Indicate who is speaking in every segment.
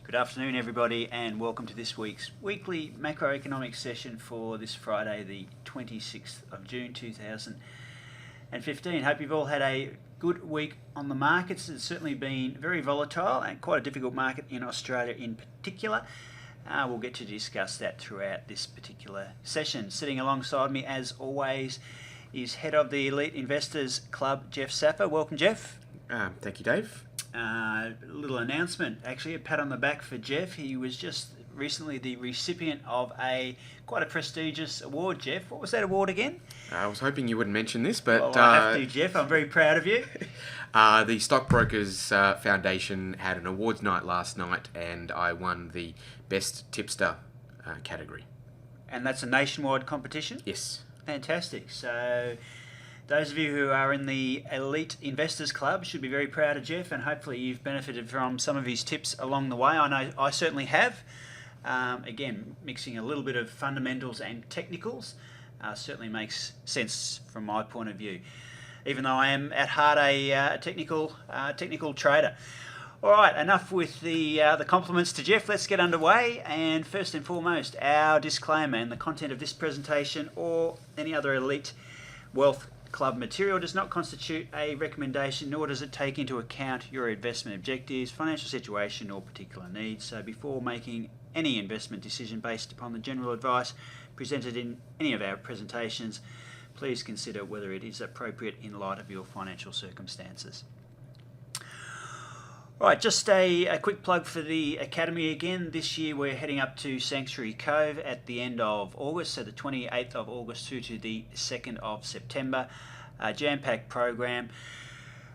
Speaker 1: Good afternoon, everybody, and welcome to this week's weekly macroeconomic session for this Friday, the 26th of June 2015. Hope you've all had a good week on the markets. It's certainly been very volatile and quite a difficult market in Australia in particular. We'll get to discuss that throughout this particular session. Sitting alongside me, as always, is head of the Elite Investors Club, Jeff Sapper. Welcome, Jeff.
Speaker 2: Thank you, Dave.
Speaker 1: Little announcement, actually, a pat on the back for Jeff. He was just recently the recipient of quite a prestigious award, Jeff. What was that award again?
Speaker 2: I was hoping you wouldn't mention this, but...
Speaker 1: Well, I have to, Jeff. I'm very proud of you.
Speaker 2: The Stockbrokers Foundation had an awards night last night, and I won the Best Tipster category.
Speaker 1: And that's a nationwide competition?
Speaker 2: Yes.
Speaker 1: Fantastic. So... those of you who are in the Elite Investors Club should be very proud of Jeff, and hopefully you've benefited from some of his tips along the way. I know I certainly have. Again, mixing a little bit of fundamentals and technicals certainly makes sense from my point of view, even though I am at heart a technical trader. All right, enough with the compliments to Jeff. Let's get underway. And first and foremost, our disclaimer: and the content of this presentation or any other Elite Wealth Club material does not constitute a recommendation, nor does it take into account your investment objectives, financial situation, or particular needs. So before making any investment decision based upon the general advice presented in any of our presentations, please consider whether it is appropriate in light of your financial circumstances. Right, just a quick plug for the Academy again. This year we're heading up to Sanctuary Cove at the end of August, so the 28th of August through to the 2nd of September. Jam-packed program.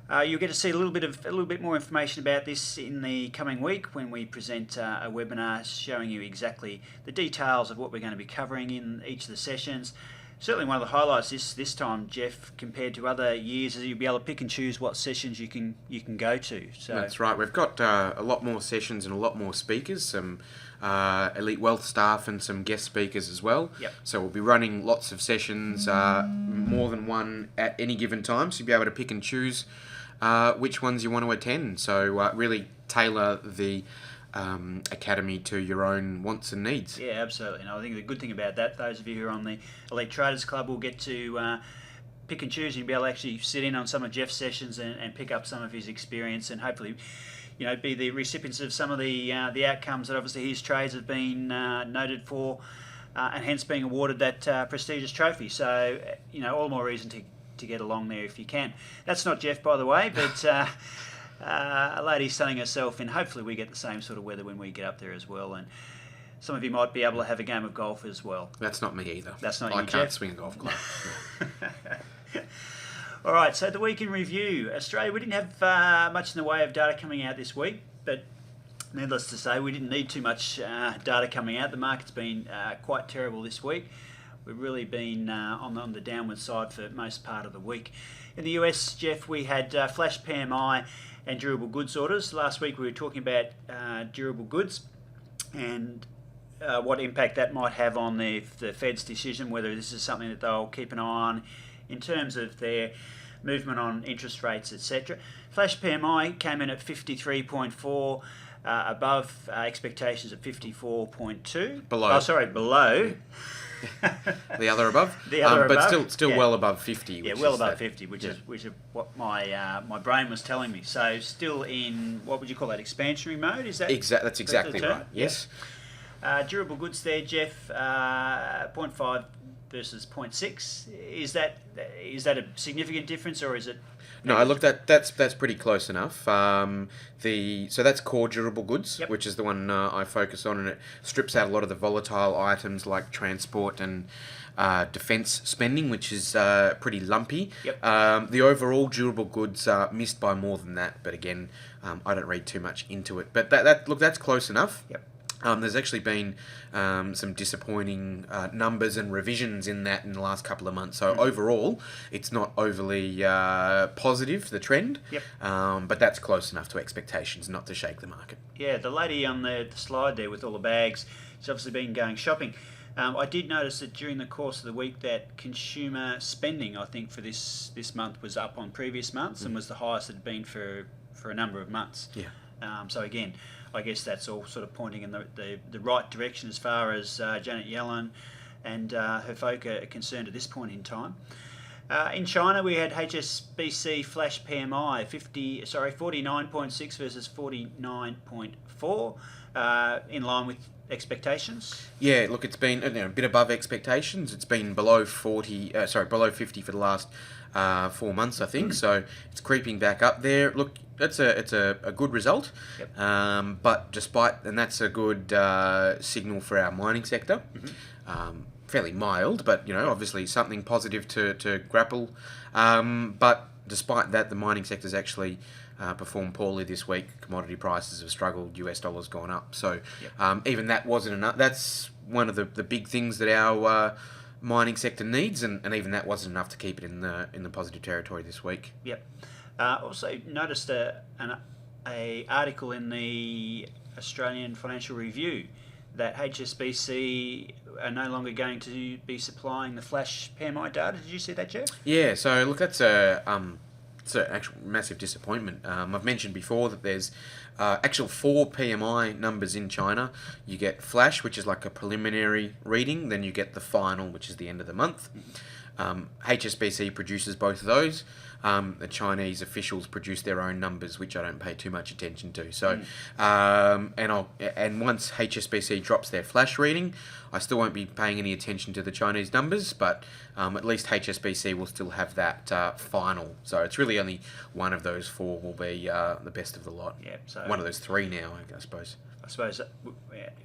Speaker 1: You'll get to see a little bit more information about this in the coming week when we present a webinar showing you exactly the details of what we're going to be covering in each of the sessions. Certainly one of the highlights this time, Jeff, compared to other years, is you'll be able to pick and choose what sessions you can go to. So
Speaker 2: that's right. We've got a lot more sessions and a lot more speakers, some Elite Wealth staff and some guest speakers as well.
Speaker 1: Yep.
Speaker 2: So we'll be running lots of sessions, more than one at any given time, so you'll be able to pick and choose which ones you want to attend. So really tailor the Academy to your own wants and needs.
Speaker 1: Yeah, absolutely. And I think the good thing about that, those of you who are on the Elite Traders Club will get to pick and choose and be able to actually sit in on some of Jeff's sessions and pick up some of his experience, and hopefully, be the recipients of some of the outcomes that obviously his trades have been noted for, and hence being awarded that prestigious trophy. So, all more reason to get along there if you can. That's not Jeff, by the way, but a lady sunning herself in. Hopefully we get the same sort of weather when we get up there as well, and some of you might be able to have a game of golf as well.
Speaker 2: That's not me either.
Speaker 1: That's not you,
Speaker 2: I can't
Speaker 1: Jeff?
Speaker 2: swing a golf club.
Speaker 1: All right, so the week in review. Australia, we didn't have much in the way of data coming out this week, but needless to say, we didn't need too much data coming out. The market's been quite terrible this week. We've really been on the downward side for most part of the week. In the US, Jeff, we had flash PMI and durable goods orders. Last week we were talking about durable goods and what impact that might have on the Fed's decision, whether this is something that they'll keep an eye on in terms of their movement on interest rates, etc. Flash PMI came in at 53.4, above expectations of 54.2.
Speaker 2: Below.
Speaker 1: Below.
Speaker 2: The other above,
Speaker 1: but
Speaker 2: still
Speaker 1: yeah.
Speaker 2: Well above 50.
Speaker 1: Yeah, well above 50, which is what my brain was telling me. So still in, what would you call that, expansionary mode? Is that
Speaker 2: that's exactly right? Yes.
Speaker 1: Durable goods there, Jeff. 0.5 versus 0.6. Is that a significant difference, or is it?
Speaker 2: No, look, that's pretty close enough. So that's core durable goods,
Speaker 1: yep,
Speaker 2: which is the one I focus on, and it strips out a lot of the volatile items like transport and defence spending, which is pretty lumpy.
Speaker 1: Yep.
Speaker 2: The overall durable goods missed by more than that, but again, I don't read too much into it. But that's close enough.
Speaker 1: Yep.
Speaker 2: There's actually been some disappointing numbers and revisions in that in the last couple of months. So overall, it's not overly positive, the trend,
Speaker 1: yep,
Speaker 2: but that's close enough to expectations not to shake the market.
Speaker 1: Yeah, the lady on the slide there with all the bags, she's obviously been going shopping. I did notice that during the course of the week that consumer spending, I think, for this month was up on previous months and was the highest it had been for a number of months.
Speaker 2: Yeah.
Speaker 1: So again, I guess that's all sort of pointing in the right direction as far as Janet Yellen and her folk are concerned at this point in time. In China, we had HSBC flash PMI 49.6 versus 49.4, in line with expectations.
Speaker 2: Yeah, look, it's been a bit above expectations. It's been below below 50 for the last 4 months, I think. So it's creeping back up there. Look, it's a good result.
Speaker 1: Yep.
Speaker 2: But and that's a good signal for our mining sector. Fairly mild, but obviously something positive to grapple. But despite that, the mining sector's actually performed poorly this week. Commodity prices have struggled. US dollar's gone up. So even that wasn't enough. That's one of the big things that our mining sector needs, and even that wasn't enough to keep it in the positive territory this week.
Speaker 1: Yep. Also noticed an article in the Australian Financial Review that HSBC are no longer going to be supplying the flash PMI data. Did you see that, Jeff?
Speaker 2: Yeah, so look, it's an actual massive disappointment. I've mentioned before that there's actual 4 PMI numbers in China. You get flash, which is like a preliminary reading, then you get the final, which is the end of the month. HSBC produces both of those. The Chinese officials produce their own numbers, which I don't pay too much attention to. So, and once HSBC drops their flash reading, I still won't be paying any attention to the Chinese numbers, but at least HSBC will still have that final. So it's really only one of those 4 will be the best of the lot.
Speaker 1: Yeah. So
Speaker 2: one of those 3 now, I suppose.
Speaker 1: I suppose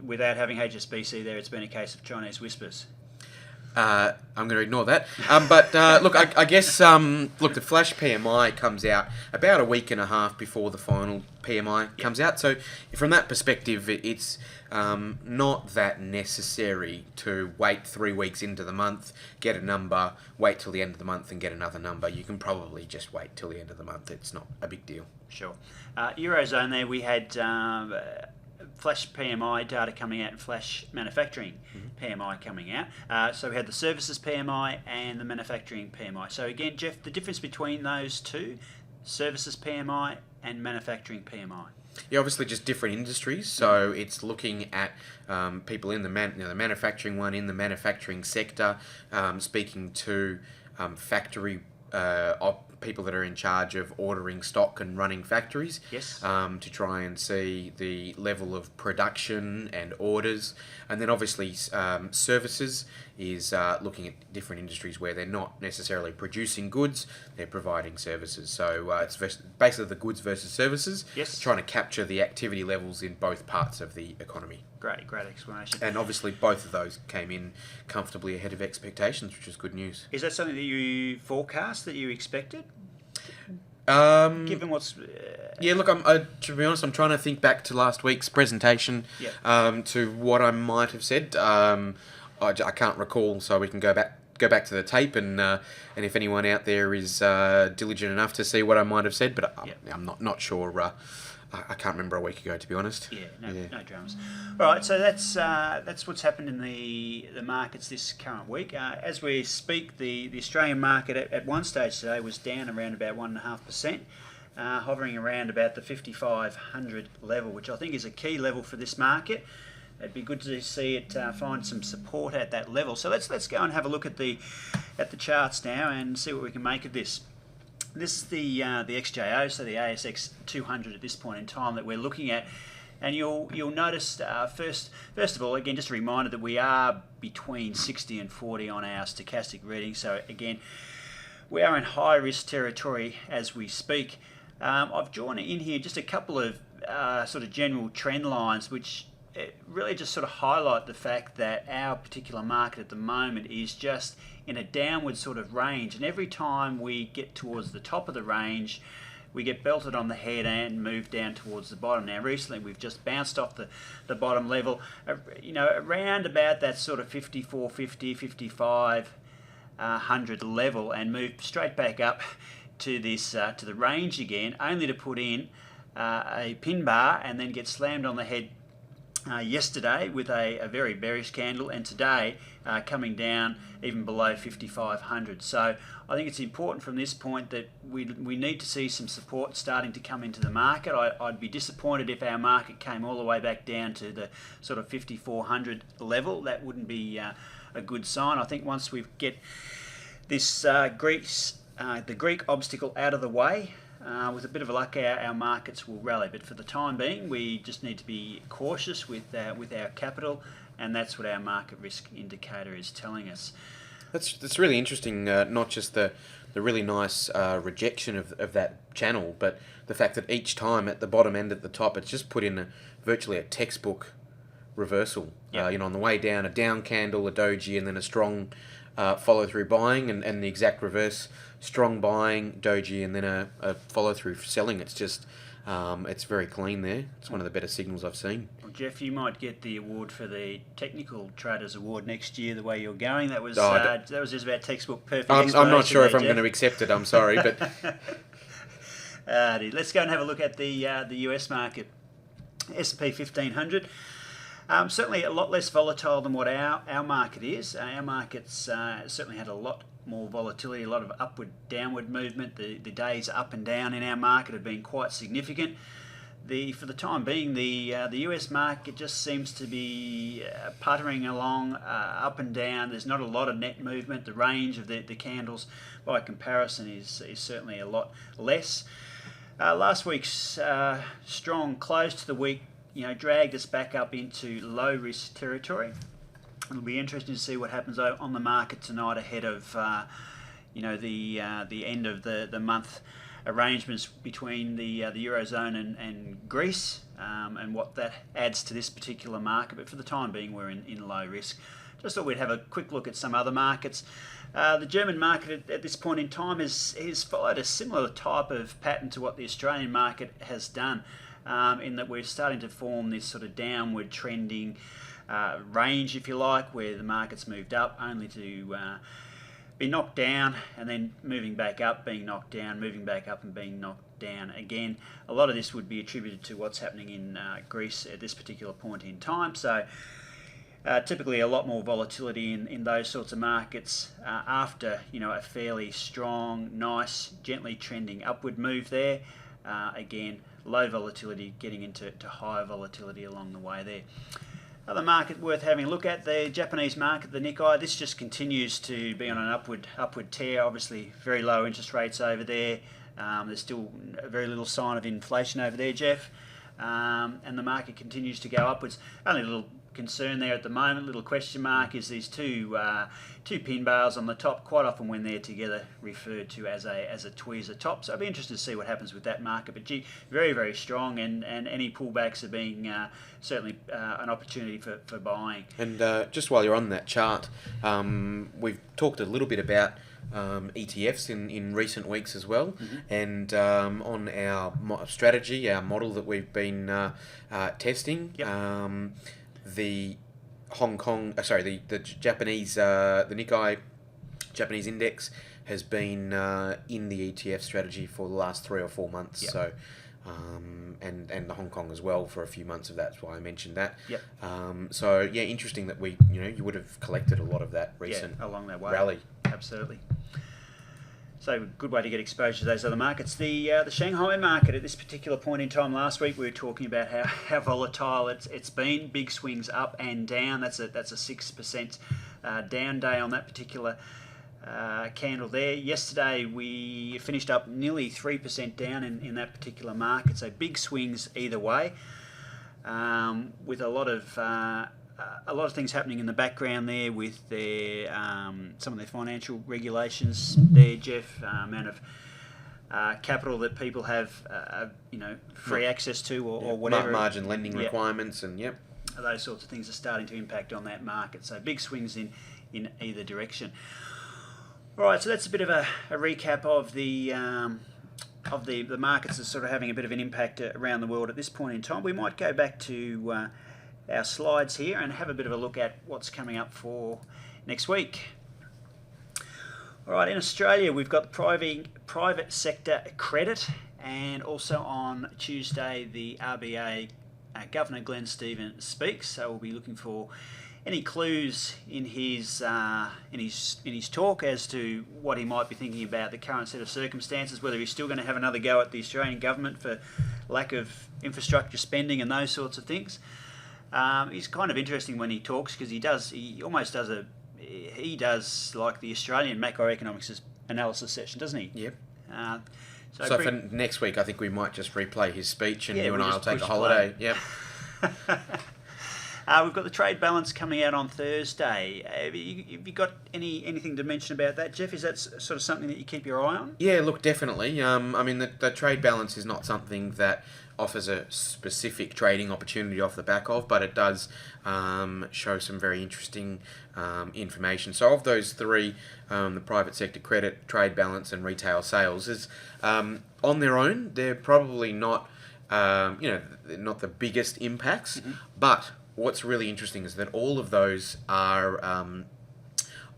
Speaker 1: without having HSBC there, it's been a case of Chinese whispers.
Speaker 2: I'm going to ignore that. But look, I guess the flash PMI comes out about a week and a half before the final PMI comes out. So from that perspective, it's not that necessary to wait 3 weeks into the month, get a number, wait till the end of the month and get another number. You can probably just wait till the end of the month. It's not a big deal.
Speaker 1: Sure. Eurozone there, we had flash PMI data coming out and flash manufacturing PMI coming out. So we had the services PMI and the manufacturing PMI. So again, Jeff, the difference between those two, services PMI and manufacturing PMI.
Speaker 2: Yeah, obviously just different industries. So it's looking at people in the manufacturing one, in the manufacturing sector, speaking to factory people that are in charge of ordering stock and running factories.
Speaker 1: Yes.
Speaker 2: To try and see the level of production and orders. And then obviously services is looking at different industries where they're not necessarily producing goods, they're providing services. So it's basically the goods versus services.
Speaker 1: Yes.
Speaker 2: Trying to capture the activity levels in both parts of the economy.
Speaker 1: Great explanation.
Speaker 2: And obviously both of those came in comfortably ahead of expectations, which is good news.
Speaker 1: Is that something that you forecast, that you expected? Given what's...
Speaker 2: Yeah, look, to be honest, I'm trying to think back to last week's presentation to what I might have said. I can't recall, so we can go back to the tape, and if anyone out there is diligent enough to see what I might have said, but I'm not sure. I can't remember a week ago, to be honest.
Speaker 1: No dramas. All right, so that's what's happened in the markets this current week. As we speak, the Australian market at one stage today was down around about 1.5%, hovering around about the 5,500 level, which I think is a key level for this market. It'd be good to see it find some support at that level. So let's go and have a look at the charts now and see what we can make of this. This is the XJO, so the ASX 200 at this point in time that we're looking at, and you'll notice first of all, again, just a reminder that we are between 60 and 40 on our stochastic reading. So again, we are in high risk territory as we speak. I've drawn in here just a couple of sort of general trend lines, which really just sort of highlight the fact that our particular market at the moment is just in a downward sort of range, and every time we get towards the top of the range, we get belted on the head and move down towards the bottom. Now recently we've just bounced off the bottom level, around about that sort of 5450, 5500 level, and moved straight back up to this to the range again, only to put in a pin bar and then get slammed on the head yesterday with a very bearish candle, and today coming down even below 5,500. So I think it's important from this point that we need to see some support starting to come into the market. I'd be disappointed if our market came all the way back down to the sort of 5,400 level. That wouldn't be a good sign. I think once we get this the Greek obstacle out of the way, with a bit of luck, our markets will rally. But for the time being, we just need to be cautious with our capital, and that's what our market risk indicator is telling us.
Speaker 2: That's really interesting. Not just the really nice rejection of that channel, but the fact that each time at the bottom and at the top, it's just put in virtually a textbook reversal.
Speaker 1: Yep.
Speaker 2: On the way down, a down candle, a doji, and then a strong follow through buying, and the exact reverse. Strong buying, doji, and then a follow-through selling. It's just, it's very clean there. It's one of the better signals I've seen.
Speaker 1: Well, Jeff, you might get the award for the Technical Traders Award next year, the way you're going. That was just about textbook perfect.
Speaker 2: I'm not sure if I'm
Speaker 1: Jeff.
Speaker 2: going to accept it, I'm sorry. But
Speaker 1: let's go and have a look at the US market. S&P 1500. Certainly a lot less volatile than what our market is. Our market's certainly had a lot more volatility, a lot of upward-downward movement. The days up and down in our market have been quite significant. For the time being, the US market just seems to be puttering along up and down. There's not a lot of net movement. The range of the candles, by comparison, is certainly a lot less. Last week's strong close to the week, dragged us back up into low risk territory. It'll be interesting to see what happens on the market tonight ahead of the end of the month arrangements between the Eurozone and Greece, and what that adds to this particular market. But for the time being, we're in low risk. Just thought we'd have a quick look at some other markets. The German market at this point in time has followed a similar type of pattern to what the Australian market has done, in that we're starting to form this sort of downward trending range, if you like, where the market's moved up only to be knocked down, and then moving back up, being knocked down, moving back up and being knocked down again. A lot of this would be attributed to what's happening in Greece at this particular point in time. So typically a lot more volatility in those sorts of markets after a fairly strong, nice, gently trending upward move there. Again, low volatility getting into higher volatility along the way there. Other market worth having a look at, the Japanese market, the Nikkei. This just continues to be on an upward tear. Obviously, very low interest rates over there. There's still very little sign of inflation over there, Jeff. And the market continues to go upwards. Only a little concern there at the moment, little question mark, is these two pin bars on the top, quite often when they're together referred to as a tweezer top. So I'd be interested to see what happens with that market. But very, very strong, and any pullbacks are being certainly an opportunity for buying.
Speaker 2: And just while you're on that chart, we've talked a little bit about ETFs in recent weeks as well, and on our strategy, our model that we've been testing.
Speaker 1: Yep.
Speaker 2: The the Japanese, the Nikkei Japanese index has been in the ETF strategy for the last 3 or 4 months.
Speaker 1: Yep.
Speaker 2: So, and the Hong Kong as well for a few months of that. That's why I mentioned that.
Speaker 1: Yep.
Speaker 2: So yeah, interesting that you would have collected a lot of that recent
Speaker 1: along that way.
Speaker 2: rally.
Speaker 1: Absolutely. So good way to get exposure to those other markets. The Shanghai market at this particular point in time last week, we were talking about how volatile it's been. Big swings up and down. That's a 6% down day on that particular candle there. Yesterday we finished up nearly 3% down in that particular market. So big swings either way, with a lot of things happening in the background there with their some of their financial regulations there, Jeff. Amount of capital that people have, free access to, or whatever.
Speaker 2: Margin lending requirements, and
Speaker 1: those sorts of things are starting to impact on that market. So big swings in either direction. All right, so that's a bit of a recap of the markets that's sort of having a bit of an impact around the world at this point in time. We might go back to our slides here and have a bit of a look at what's coming up for next week. All right, in Australia we've got private sector credit, and also on Tuesday the RBA Governor Glenn Stevens speaks. So we'll be looking for any clues in his talk as to what he might be thinking about the current set of circumstances, whether he's still going to have another go at the Australian government for lack of infrastructure spending and those sorts of things. He's kind of interesting when he talks because he does like the Australian macroeconomics analysis session, doesn't he?
Speaker 2: Yep.
Speaker 1: So
Speaker 2: for next week, I think we might just replay his speech, and you and
Speaker 1: we'll
Speaker 2: I will
Speaker 1: just
Speaker 2: take a
Speaker 1: push
Speaker 2: holiday.
Speaker 1: play.
Speaker 2: Yep.
Speaker 1: We've got the trade balance coming out on Thursday. Have you got anything to mention about that, Jeff? Is that sort of something that you keep your eye on?
Speaker 2: Yeah, look, definitely. I mean, the trade balance is not something that offers a specific trading opportunity off the back of, but it does show some very interesting information. So of those three, the private sector credit, trade balance, and retail sales, is on their own, they're probably not, not the biggest impacts, but what's really interesting is that all of those are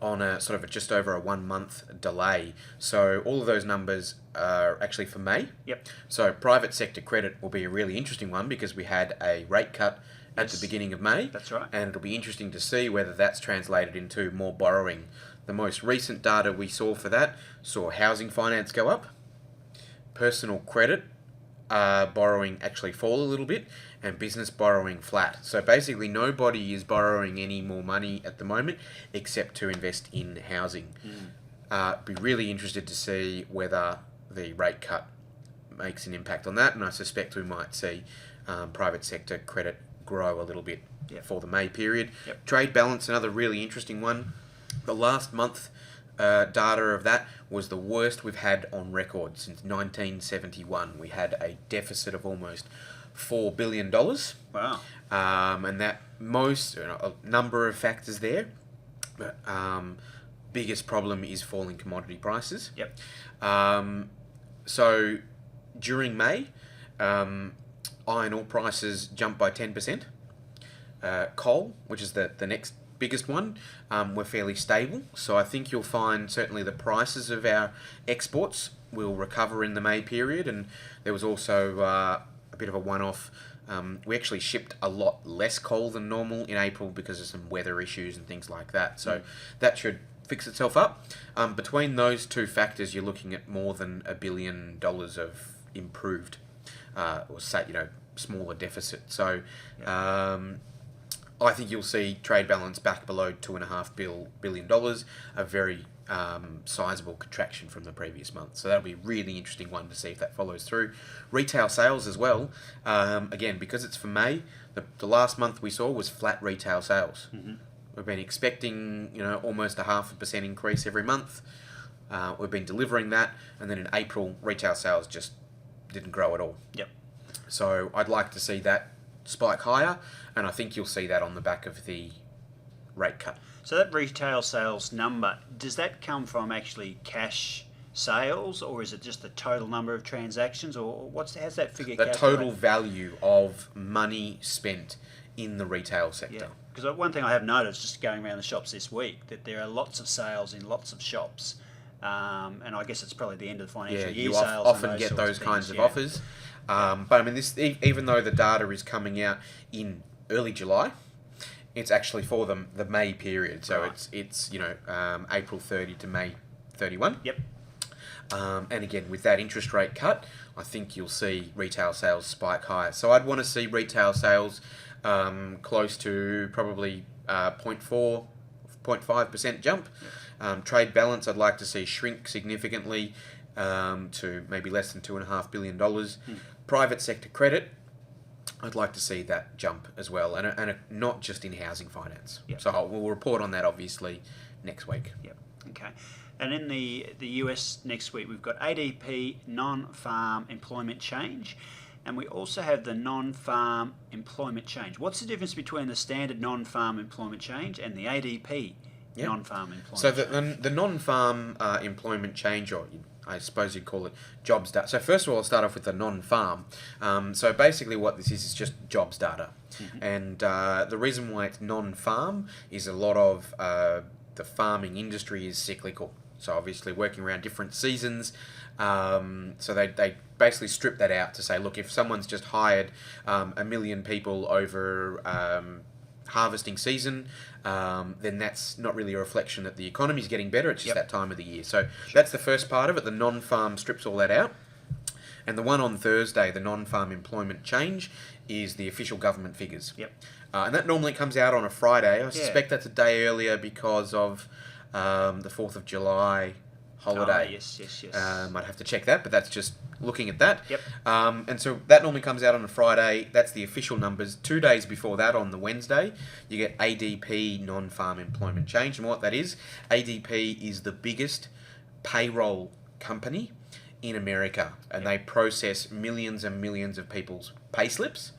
Speaker 2: on a sort of just over a 1 month delay. So all of those numbers are actually for May.
Speaker 1: Yep.
Speaker 2: So private sector credit will be a really interesting one because we had a rate cut at the beginning of May.
Speaker 1: That's right.
Speaker 2: And it'll be interesting to see whether that's translated into more borrowing. The most recent data we saw for that saw housing finance go up, personal credit borrowing actually fall a little bit, and business borrowing flat. So basically nobody is borrowing any more money at the moment except to invest in housing. Be really interested to see whether the rate cut makes an impact on that, and I suspect we might see private sector credit grow a little bit for the May period.
Speaker 1: Yep.
Speaker 2: Trade balance, another really interesting one. The last month data of that was the worst we've had on record since 1971. We had a deficit of almost $4 billion.
Speaker 1: Wow.
Speaker 2: And that a number of factors there. But biggest problem is falling commodity prices.
Speaker 1: Yep.
Speaker 2: So during May, iron ore prices jumped by 10%. Coal, which is the next biggest one, were fairly stable. So I think you'll find certainly the prices of our exports will recover in the May period. And there was also a bit of a one-off. We actually shipped a lot less coal than normal in April because of some weather issues and things like that. So that should fix itself up. Between those two factors, you're looking at more than $1 billion of improved, smaller deficit. So I think you'll see trade balance back below $2.5 billion, a very sizable contraction from the previous month. So that'll be a really interesting one to see if that follows through. Retail sales as well. Again, because it's for May, the last month we saw was flat retail sales. We've been expecting, almost a 0.5% increase every month. We've been delivering that, and then in April, retail sales just didn't grow at all.
Speaker 1: Yep.
Speaker 2: So I'd like to see that spike higher, and I think you'll see that on the back of the rate cut.
Speaker 1: So that retail sales number, does that come from actually cash sales, or is it just the total number of transactions, or how's that figure
Speaker 2: The
Speaker 1: calculated?
Speaker 2: total value of money spent in the retail sector.
Speaker 1: Yeah, because one thing I have noticed just going around the shops this week, that there are lots of sales in lots of shops, and I guess it's probably the end of the financial year
Speaker 2: you
Speaker 1: sales.
Speaker 2: often
Speaker 1: and
Speaker 2: get
Speaker 1: sorts
Speaker 2: those
Speaker 1: of
Speaker 2: kinds
Speaker 1: things,
Speaker 2: of offers. But I mean, this even though the data is coming out in early July, it's actually for the May period. So
Speaker 1: Right.
Speaker 2: it's April 30 to May 31.
Speaker 1: Yep.
Speaker 2: And again, with that interest rate cut, I think you'll see retail sales spike higher. So I'd want to see retail sales close to probably 0.5% jump. Trade balance, I'd like to see shrink significantly to maybe less than $2.5 billion. Private sector credit, I'd like to see that jump as well, and not just in housing finance.
Speaker 1: Yep.
Speaker 2: So we'll report on that obviously next week.
Speaker 1: Yep. Okay. And in the US next week, we've got ADP non-farm employment change, and we also have the non-farm employment change. What's the difference between the standard non-farm employment change and the ADP non-farm employment
Speaker 2: So
Speaker 1: change?
Speaker 2: the non-farm employment change, or I suppose you'd call it jobs data. So first of all, I'll start off with the non-farm. So basically what this is just jobs data. And the reason why it's non-farm is a lot of the farming industry is cyclical. So obviously working around different seasons. So they basically strip that out to say, look, if someone's just hired 1 million people over harvesting season, then that's not really a reflection that the economy's getting better. It's just that time of the year. So that's the first part of it. The non-farm strips all that out. And the one on Thursday, the non-farm employment change, is the official government figures. And that normally comes out on a Friday. I suspect that's a day earlier because of the 4th of July holiday.
Speaker 1: Yes.
Speaker 2: I'd have to check that, but that's just looking at that. And so that normally comes out on a Friday. That's the official numbers. 2 days before that, on the Wednesday, you get ADP non-farm employment change. And what that is, ADP is the biggest payroll company in America, and they process millions and millions of people's pay slips.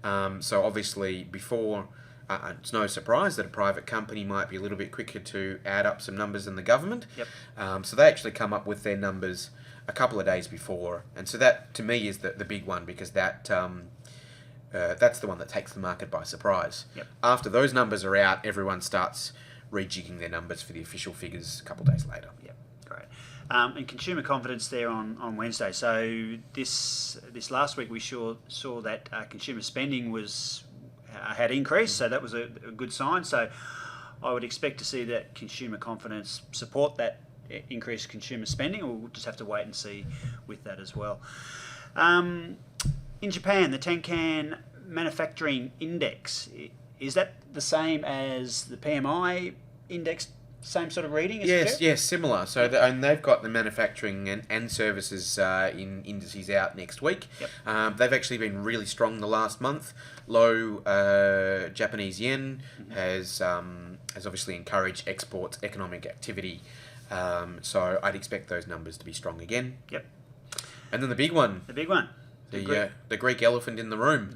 Speaker 2: So obviously before... it's no surprise that a private company might be a little bit quicker to add up some numbers than the government. So they actually come up with their numbers a couple of days before. And so that, to me, is the big one, because that that's the one that takes the market by surprise. After those numbers are out, everyone starts rejigging their numbers for the official figures a couple of days later.
Speaker 1: Great. And consumer confidence there on Wednesday. So this last week we saw that consumer spending had increased, so that was a good sign. So I would expect to see that consumer confidence support that increased consumer spending, or we'll just have to wait and see with that as well. In Japan, the Tenkan Manufacturing Index, is that the same as the PMI index? Same sort of reading?
Speaker 2: Yes, similar. So and they've got the manufacturing and services in indices out next week. They've actually been really strong the last month. Low Japanese yen has obviously encouraged exports, economic activity. So I'd expect those numbers to be strong again. And then the big one. The Greek elephant in the room.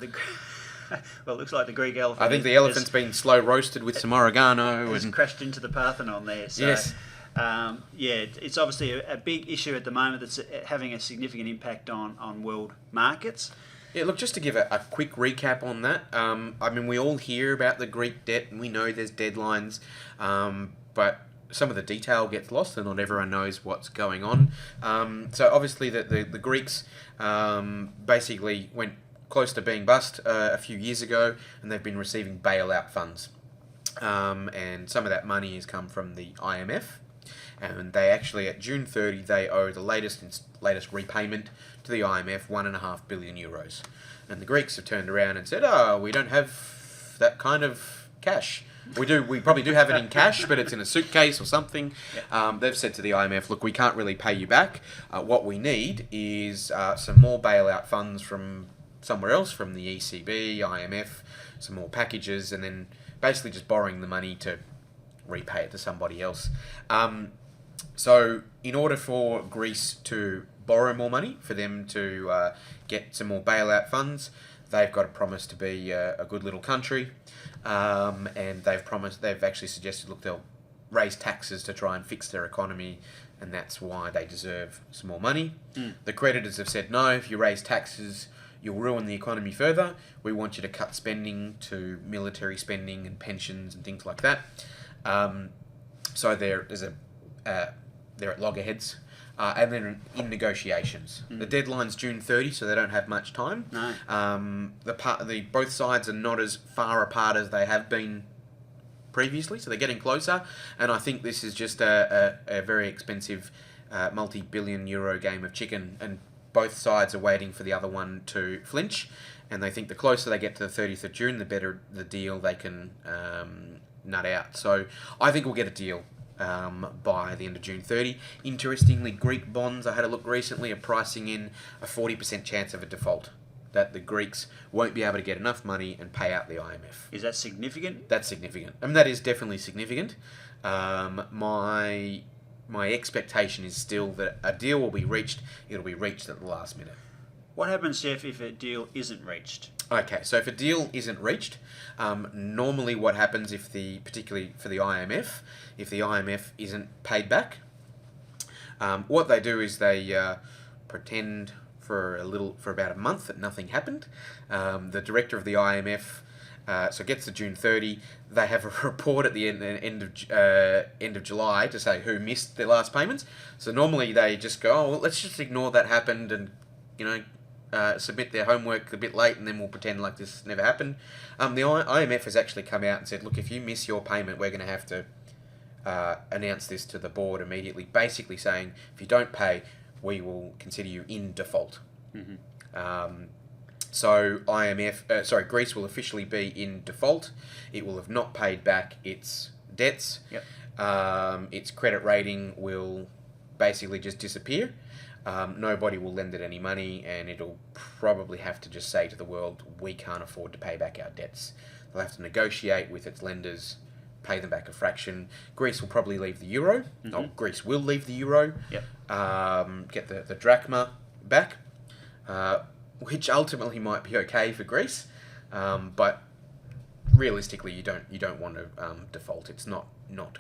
Speaker 1: Well, it looks like the Greek elephant.
Speaker 2: I think the elephant's been slow roasted with some oregano.
Speaker 1: Has crashed into the Parthenon there. So,
Speaker 2: yes.
Speaker 1: It's obviously a big issue at the moment that's having a significant impact on world markets.
Speaker 2: Yeah, look, just to give a quick recap on that, I mean, we all hear about the Greek debt and we know there's deadlines, but some of the detail gets lost and not everyone knows what's going on. So obviously the Greeks basically went close to being bust a few years ago, and they've been receiving bailout funds. And some of that money has come from the IMF, and they actually, at June 30, they owe the latest repayment to the IMF, 1.5 billion euros. And the Greeks have turned around and said, we don't have that kind of cash. We probably do have it in cash, but it's in a suitcase or something. They've said to the IMF, look, we can't really pay you back. What we need is some more bailout funds from somewhere else, from the ECB, IMF, some more packages, and then basically just borrowing the money to repay it to somebody else. So in order for Greece to borrow more money, for them to get some more bailout funds, they've got to promise to be a good little country, and they've actually suggested, look, they'll raise taxes to try and fix their economy, and that's why they deserve some more money. The creditors have said, no, if you raise taxes, you'll ruin the economy further. We want you to cut spending to military spending and pensions and things like that. So they're at loggerheads. And then in negotiations. The deadline's June 30, so they don't have much time.
Speaker 1: No.
Speaker 2: Both sides are not as far apart as they have been previously, so they're getting closer. And I think this is just a very expensive multi-billion euro game of chicken, and both sides are waiting for the other one to flinch, and they think the closer they get to the 30th of June, the better the deal they can nut out. So I think we'll get a deal by the end of June 30. Interestingly, Greek bonds, I had a look recently, are pricing in a 40% chance of a default, that the Greeks won't be able to get enough money and pay out the IMF.
Speaker 1: Is that significant?
Speaker 2: That's significant. I mean, that is definitely significant. My expectation is still that a deal will be reached. It'll be reached at the last minute.
Speaker 1: What happens, Jeff, if a deal isn't reached?
Speaker 2: Okay, so if a deal isn't reached, normally what happens particularly for the IMF, if the IMF isn't paid back, what they do is they pretend for about a month that nothing happened. The director of the IMF So it gets to June 30. They have a report at the end of July to say who missed their last payments. So normally they just go, oh, well, let's just ignore that happened and, submit their homework a bit late, and then we'll pretend like this never happened. The IMF has actually come out and said, look, if you miss your payment, we're going to have to announce this to the board immediately, basically saying if you don't pay, we will consider you in default. So Greece will officially be in default. It will have not paid back its debts. Its credit rating will basically just disappear. Nobody will lend it any money, and it'll probably have to just say to the world, we can't afford to pay back our debts. They'll have to negotiate with its lenders, pay them back a fraction. Greece will probably leave the euro. Greece will leave the euro. Get the drachma back, which ultimately might be okay for Greece, but realistically, you don't want to default. It's not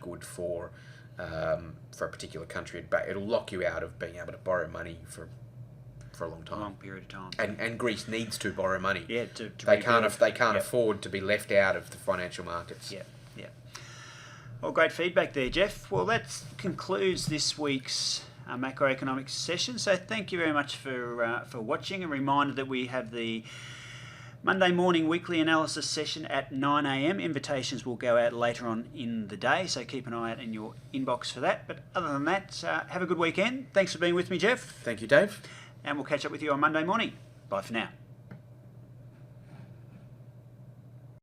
Speaker 2: good for a particular country. It'll lock you out of being able to borrow money for a long time.
Speaker 1: A long period of time.
Speaker 2: And Greece needs to borrow money.
Speaker 1: Yeah,
Speaker 2: they can't afford to be left out of the financial markets.
Speaker 1: Yeah. Well, great feedback there, Jeff. Well, that concludes this week's macroeconomics session. So thank you very much for watching. A reminder that we have the Monday morning weekly analysis session at 9 a.m. Invitations will go out later on in the day, so keep an eye out in your inbox for that. But other than that, have a good weekend. Thanks for being with me, Jeff.
Speaker 2: Thank you, Dave.
Speaker 1: And we'll catch up with you on Monday morning. Bye for now.